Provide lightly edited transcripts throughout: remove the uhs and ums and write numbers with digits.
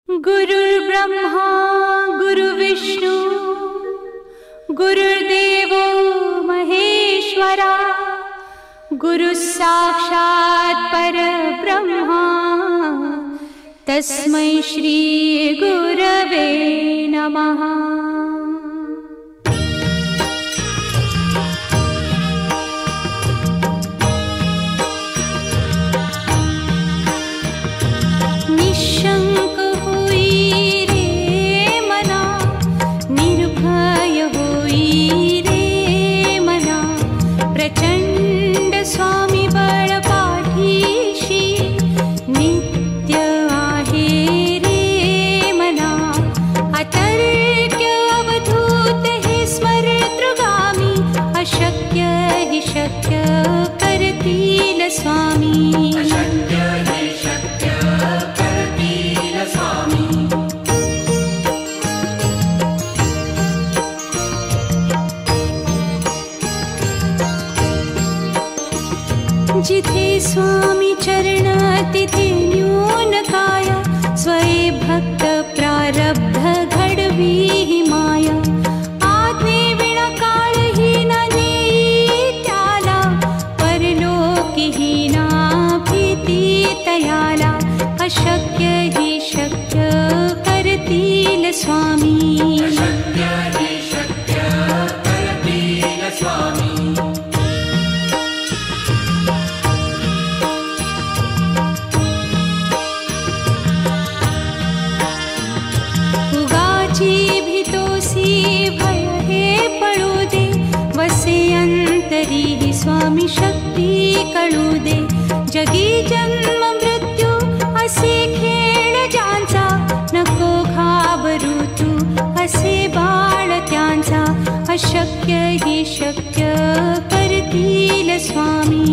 गुरुर्ब्रह्मा गुरुविष्णु गुरुर्देवो महेश्वरा गुरुसाक्षात् परब्रह्मा तस्मै श्री गुरवे नमः। निशंक होई रे मना, निर्भय होई रे मना, प्रचंड स्वामी बळ पाठीशी नित्य आहे रे मना। अतर्क्य अवधूत हे स्मरतृगामी, अशक्य हि शक्य करतील स्वामी। जिथे स्वामी चरण तिथे न्यून काया, स्वये भक्त प्रारब्ध घडवी ही माया। आज्ञे विना काळही ना नेई त्याला, परलोकी ही ना भीती तयाला। अशक्य ही शक्य करतील स्वामी। स्वामी शक्ती कळू दे, जगी जन्म मृत्यू असे खेळ ज्यांचा। नको घाबरू तू असे बाळ त्यांचा, अशक्य ही शक्य करतील स्वामी।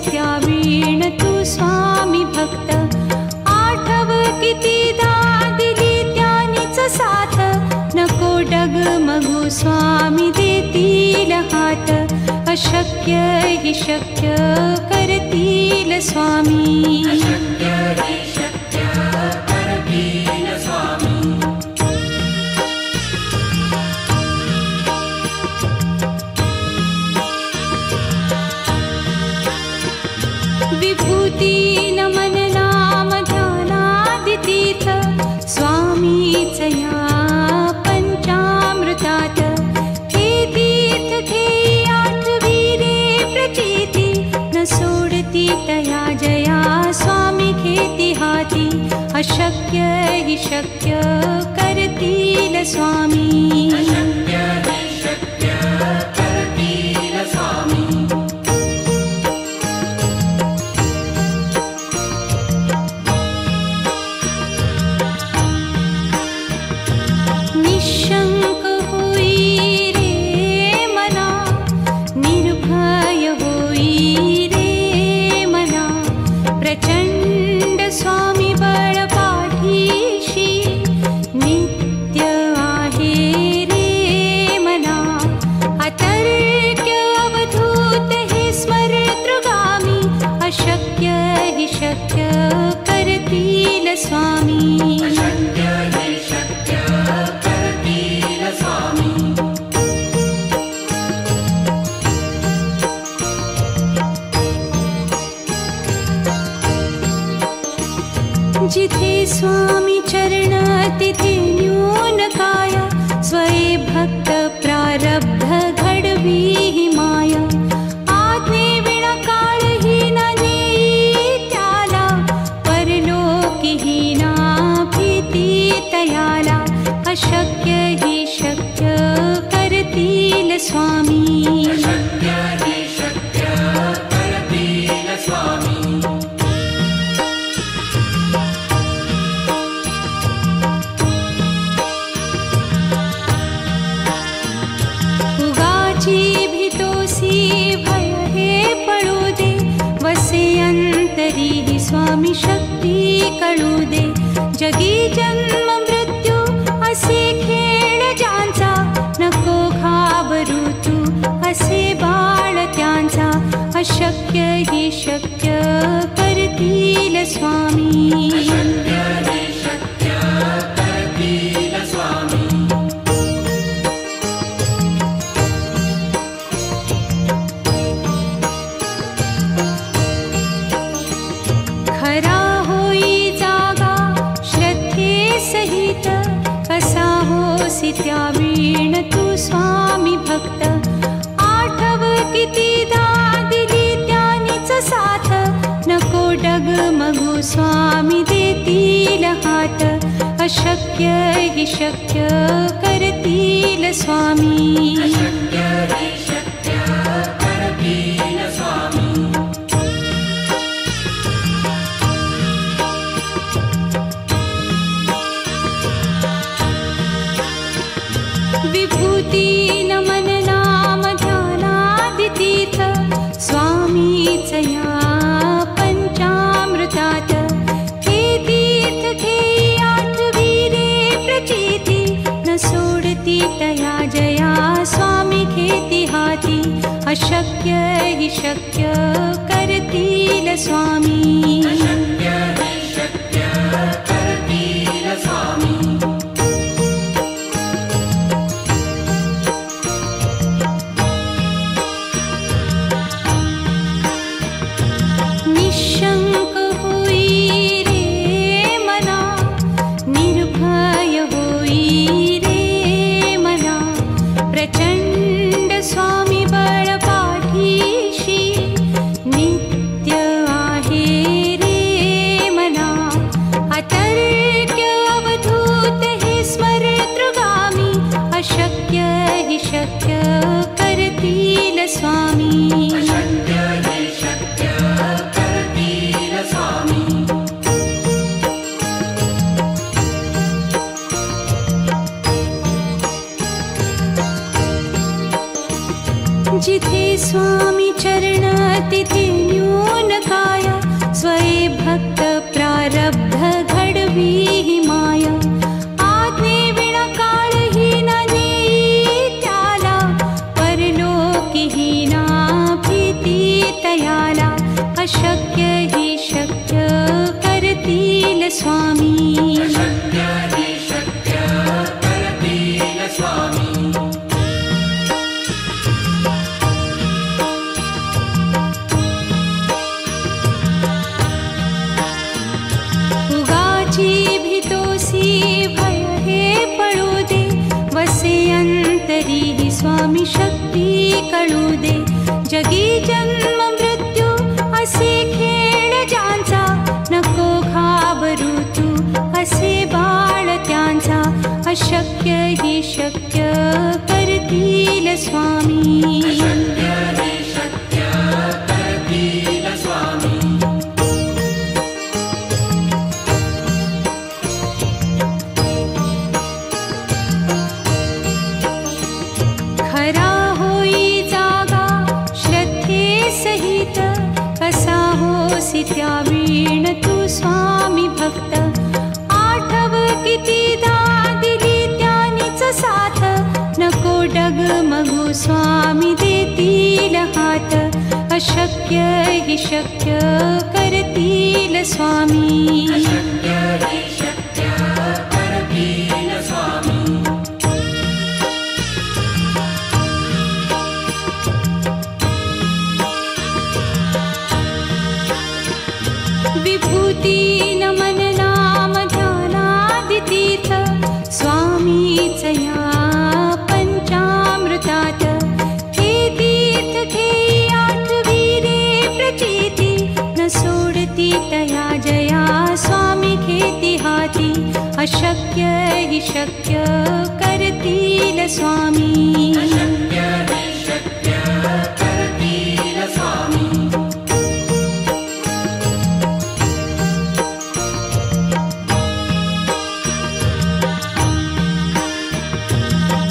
त्यावीण तू स्वामी भक्त, आठव कितीदा दिली त्यानीच साथ। नको डगमगू स्वामी देतील हात, अशक्य हि शक्य करतील स्वामी। विभूती नमन नाम ध्यानादितीर्थ, स्वामीच या पंचामृतात। हे तीर्थ घेई आठवी रे प्रचिती, न सोडती तया जया स्वामी घेती हाती। अशक्य हि शक्य करतील स्वामी। निशंक होई रे मना, निर्भय होई रे मना, प्रचंड स्वामी बळ पाठीशी नित्य आहे रे मना। अतर्क्य अवधूत हे स्मरतृगामी, अशक्य हि शक्य करतील स्वामी। जिथे स्वामी चरण तिथे न्यून काया, स्वये भक्त प्रारब्ध घडवी ही माया। आज्ञे विना काळही ना नेई त्याला, परलोकी ही ना भीती तयाला। अशक्य ही शक्य करतील स्वामी। भीतोसी भय हे पळू दे, वसे अंत स्वामी शक्ती कळू दे. जगी जन्म मृत्यू असे खेळ ज्यांचा, नको घाबरू तू असे बाळ त्यांचा. अशक्य ही शक्य करतील स्वामी. खरा होई जागा श्रद्धे सहित, कसा होसी त्या वीण तू स्वामी भक्त. आठव कितीदा दिली त्यानीच साथ, नको डगमगू स्वामी देतील हात. अशक्य ही शक्य करतील स्वामी. विभूती नमन नाम ध्यानादितीर्थ, स्वामीच या पंचामृतात. हे तीर्थ घेई आठवी रे प्रचिती, न सोडती तया जया स्वामी घेती हाती. अशक्य ही शक्य करतील स्वामी. निशंक होई रे मना, निर्भय होई रे मना. प्रचंड स्वामी बळ पाठीशी, नित्य आहे रे मना. अतर्क्य अवधूत हे स्मरतृगामी, अशक्य ही शक्य करतील स्वामी. जिथे स्वामी चरण तिथे न्यून काया, स्वये भक्त प्रारब्ध घडवी ही माया. आज्ञे विना काळही न नेई त्याला, परलोकीही ना भीती तयाला. अशक्य ही शक्य करतील स्वामी. उगाची भीतोसी भय हे पळू दे, वसे अंतरी ही स्वामी शक्ती कळू दे. जगी जन्म मृत्यू असे खेळ ज्यांचा, नको घाबरू तू असे बाळ त्यांचा. अशक्य ही शक्य करतील स्वामी. खरा होई जागा श्रद्धे सहित, कसा होसी त्या वीण तू स्वामी भक्त. आठव कितीदा दिली त्यानीच साथ, नको डगमगू स्वामी देतील हात. अशक्य ही शक्य करतील स्वामी. विभूती नमन नाम ध्यानादितीर्थ, स्वामीच या पंचामृतात. हे तीर्थ घेई आठवी रे प्रचिती, न सोडती तया जया स्वामी घेती हाती. अशक्य ही शक्य करतील स्वामी.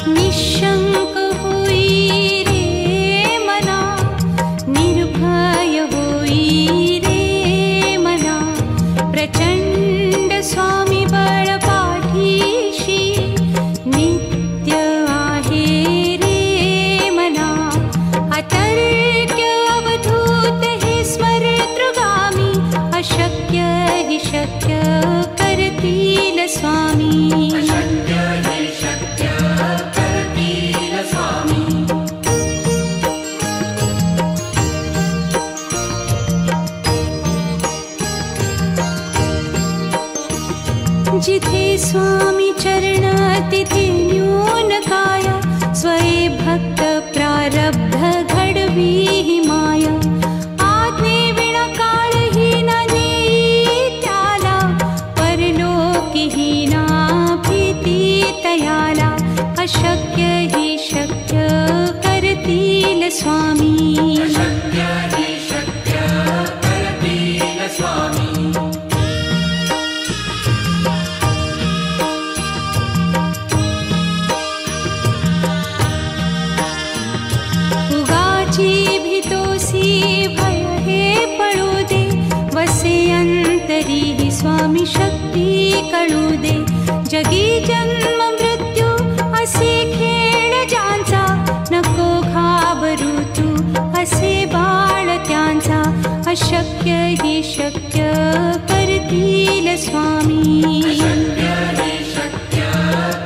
निशंक होई रे मना, निर्भय होई रे मना. अशक्य हि शक्य करतील स्वामी. अशक्य हि शक्य करतील स्वामी. जिथे स्वामी चरण तिथे न्यून काय. स्वये भक्त प्रारब्ध घडवी ही माया. आज्ञे विना काळहीन नेई त्याला. परलोकीहीना भीती तयाला. अशक्य हि शक्य करतील स्वामी. अशक्य हि शक्य करतील स्वामी. भय हे पळू दे. वसे अंतरी ही स्वामी शक्ती कळू दे. जगी जन्म मृत्यू असे खेळ ज्यांचा. नको घाबरू तू असे बाळ त्यांचा. अशक्य हि शक्य करतील स्वामी. अशक्य हि शक्य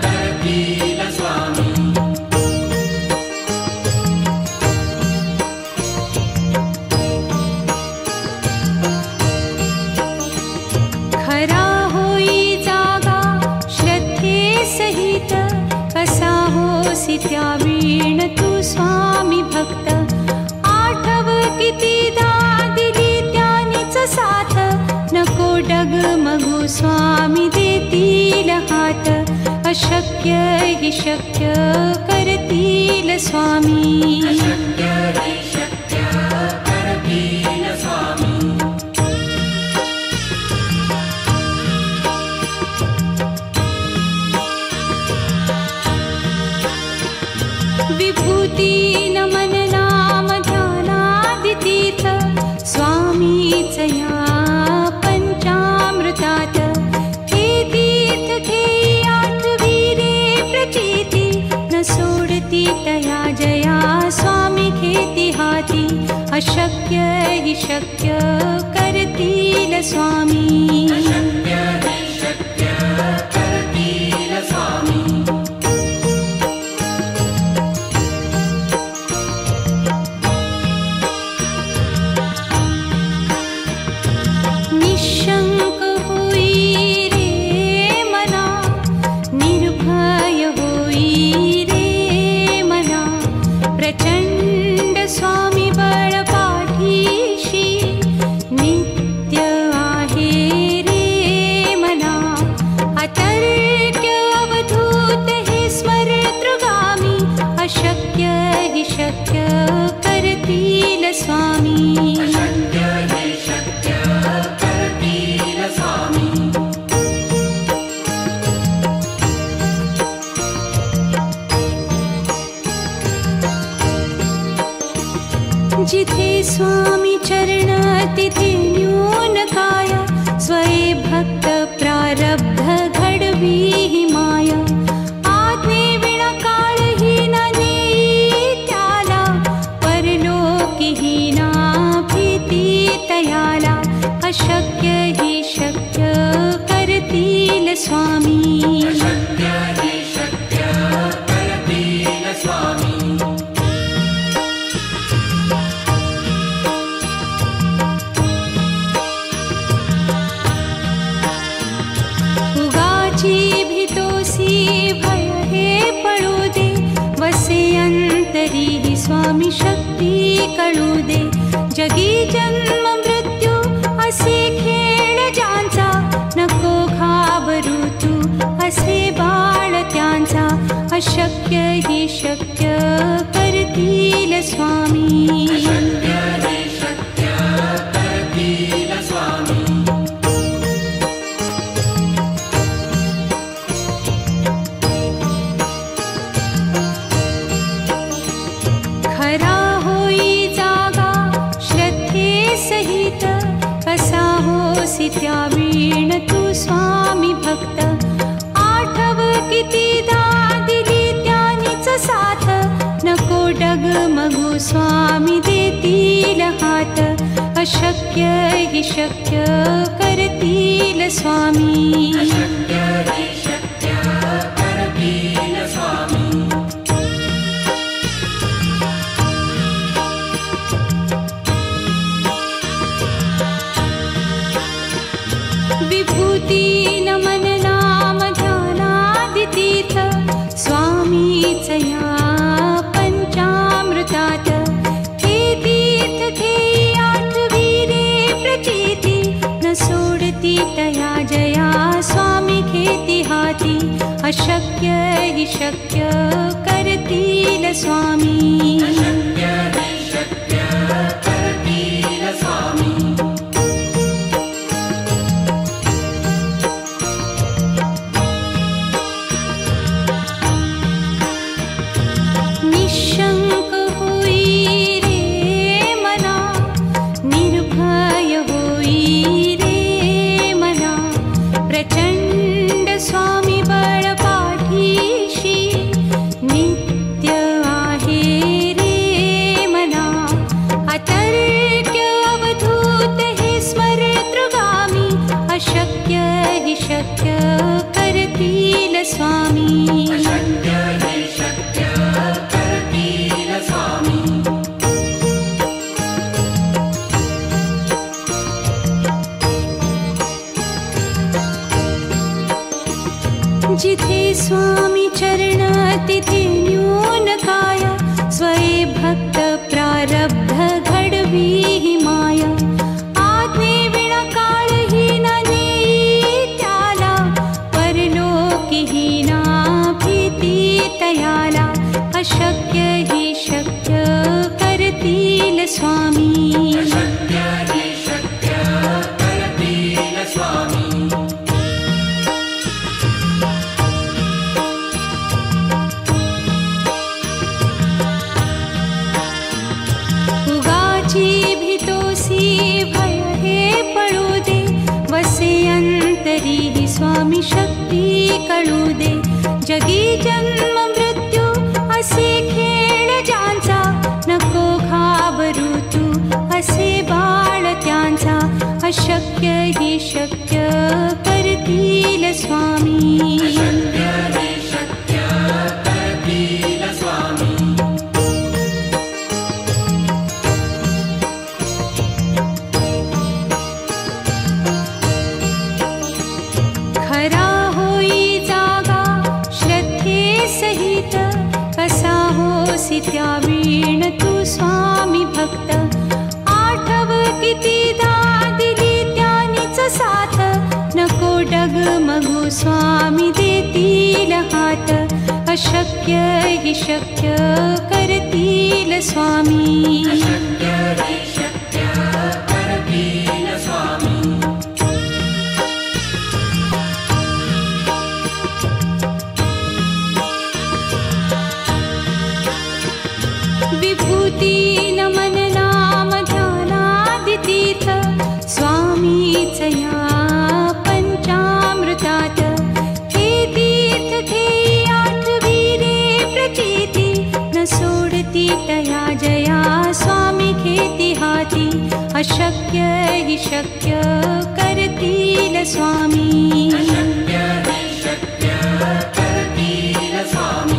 करतील स्वामी. खरा होई जागा श्रद्धे सहित. कसा होसी त्या वीण तू स्वामी भक्त. आठव कितीदा दिली त्यानीच साथ. नको डगमगू स्वामी देतील हात. अशक्य हि शक्य करतील स्वामी. अशक्य हि शक्य करतील स्वामी. विभूती नमन नाम ध्यानादितीर्थ. स्वामीच या पंचामृतात. हे तीर्थ घेई आठवी रे प्रचिती. न सोडती तया जया स्वामी घेती हाती. अशक्य हि शक्य करतील स्वामी. अशक्य हि शक्य करतील स्वामी. निशंक होई रे मना. निर्भय होई रे मना. प्रचंड स्वामी बळ पाठीशी. नित्य आहे रे मना. अतर्क्य अवधूत हे स्मरतृगामी. अशक्य हि शक्य करतील स्वामी. अशक्य हि शक्य करतील स्वामी. जिथे स्वामी चरण तिथे न्यून काय. स्वये भक्त प्रारब्ध घडवी ही माया. आज्ञे विना काळहीन नेई त्याला. परलोकीहीना भीती तयाला. अशक्य हि शक्य करतील स्वामी. अशक्य हि शक्य करतील स्वामी. उगाची भीतोसी भय हे पळू दे. वसे अंतरी ही स्वामी शक्ती कळू दे. जगी जन्म मृत्यू असे खेळ ज्यांचा. नको घाबरू तू असे बाळ त्यांचा. अशक्य हि शक्य करतील स्वामी. अशक्य हि शक्य करतील स्वामी. खरा होई जागा श्रद्धे सहित. कसा होसी त्या वीण तू स्वामी भक्त. आठव कितीदा दिली त्यानीच साथ. नको डगमगू स्वामी देतील हात. अशक्य हि शक्य करतील स्वामी. अशक्य हि शक्य करतील स्वामी. विभूती नमन नाम ध्यानादितीर्थ स्वामीच या पंचामृतात. हे तीर्थ घेई आठविरे प्रचिती न सोडती तया जया स्वामी घेती हाती. अशक्य हि शक्य करतील स्वामी. अशक्य हि शक्य करतील स्वामी. निशंक होई रे मना, निर्भय होई रे मना. प्रचंड स्वामी बळ पाठीशी नित्य आहे रे मना. अतर्क्य अवधूत हे स्मरतृगामी. अशक्य हि शक्य करतील स्वामी. अशक्य हि शक्य करतील स्वामी. जिथे स्वामी चरण तिथे न्यून काय. स्वये भक्त प्रारब्ध घडवी हि माया. आज्ञे विना काळही न नेई त्याला. परलोकी हि ना भीती तयाला. अशक्य हि शक्य करतील स्वामी. अशक्य हि शक्य करतील स्वामी. उगाची भीतोसी भय हे पळू दे. वसे अंतरी हि स्वामी शक्ती कळू दे. जगी जन्म मृत्यू असे खेळ ज्यांचा. नको घाबरू तू असे बाळ त्यांचा. अशक्य हि शक्य करतील स्वामी. अशक्य हि शक्य करतील स्वामी. खरा होई जागा श्रद्धे सहित. कसा होसी त्या वीण तू स्वामी भक्त. आठव कितीदा दिली त्यानीच साथ. नको डगमगू स्वामी देतील हात. अशक्य हि शक्य करतील स्वामी. अशक्य हि शक्य करतील स्वामी. विभूती नमन नाम ध्यानादितीर्थ स्वामीच या पंचामृतात. हे तीर्थ घेई आठविरे प्रचिती न सोडती तया जया स्वामी घेती हाती. अशक्य हि शक्य करतील स्वामी. अशक्य हि शक्य करतील स्वामी.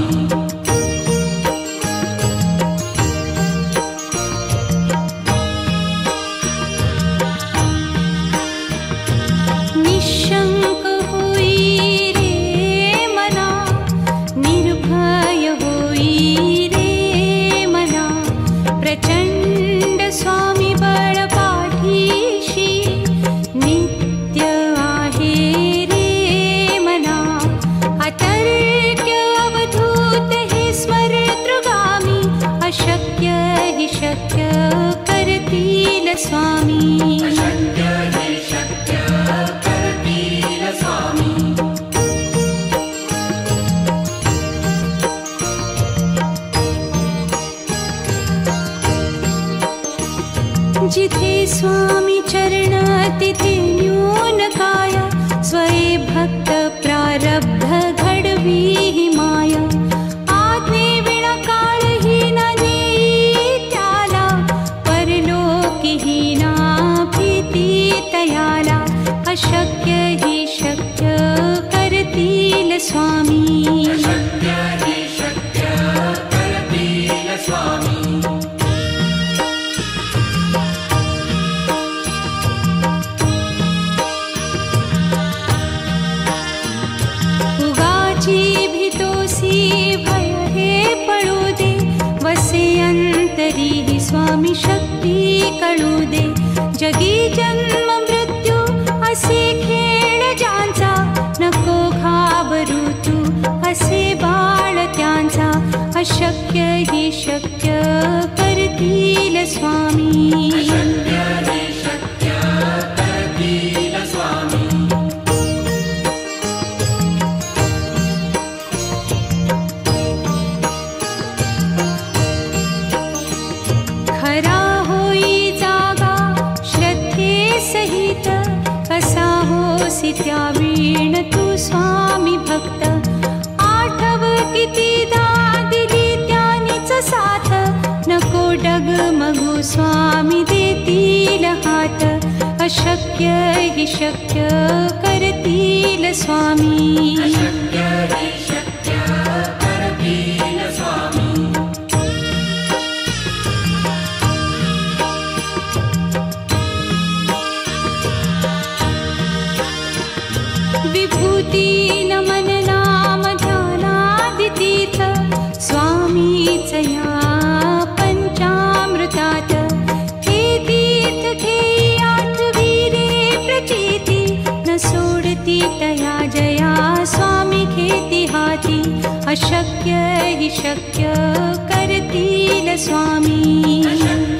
निशंक होई रे मना, निर्भय होई रे मना. प्रचंड स्वामी बळ पाठीशी नित्य आहे रे मना. अतर्क्य अवधूत हे स्मरतृगामी. अशक्य हि शक्य करतील स्वामी. अशक्य हि शक्य करतील स्वामी. जिथे स्वामी चरण तिथे न्यून काय. स्वये भक्त प्रारब्ध घडवी हि माया. आज्ञे विना काळही न नेई त्याला. परलोकी हि ना अशक्य हि शक्य करतील स्वामी. अशक्य हि शक्य करतील स्वामी. उगाची भीतोसी भय हे पळू दे, वसे अंतरी ही स्वामी शक्ती कळू दे. जगी जन्म मृत्यू असे खेळ ज्यांचा, नको घाबरू तू असे बाळ त्यांचा. अशक्य हि शक्य करतील स्वामी. अशक्य हि शक्य करतील स्वामी. खरा होई जागा श्रद्धे सहित, कसा होसी त्या वीण तू स्वामी भक्त. आठव कितीदा दिली त्यानीच साथ, नको डगमगू स्वामी देतील हात. अशक्य हि शक्य करतील स्वामी. अशक्य हि शक्य करतील स्वामी. विभूती नमन नाम ध्यानादितीर्थ, स्वामीच या पंचामृतात. हे तीर्थ घेई आठवीरे प्रचिती, न सोडती तया जया स्वामी घेती हाती. अशक्य हि शक्य करतील स्वामी. अशक्य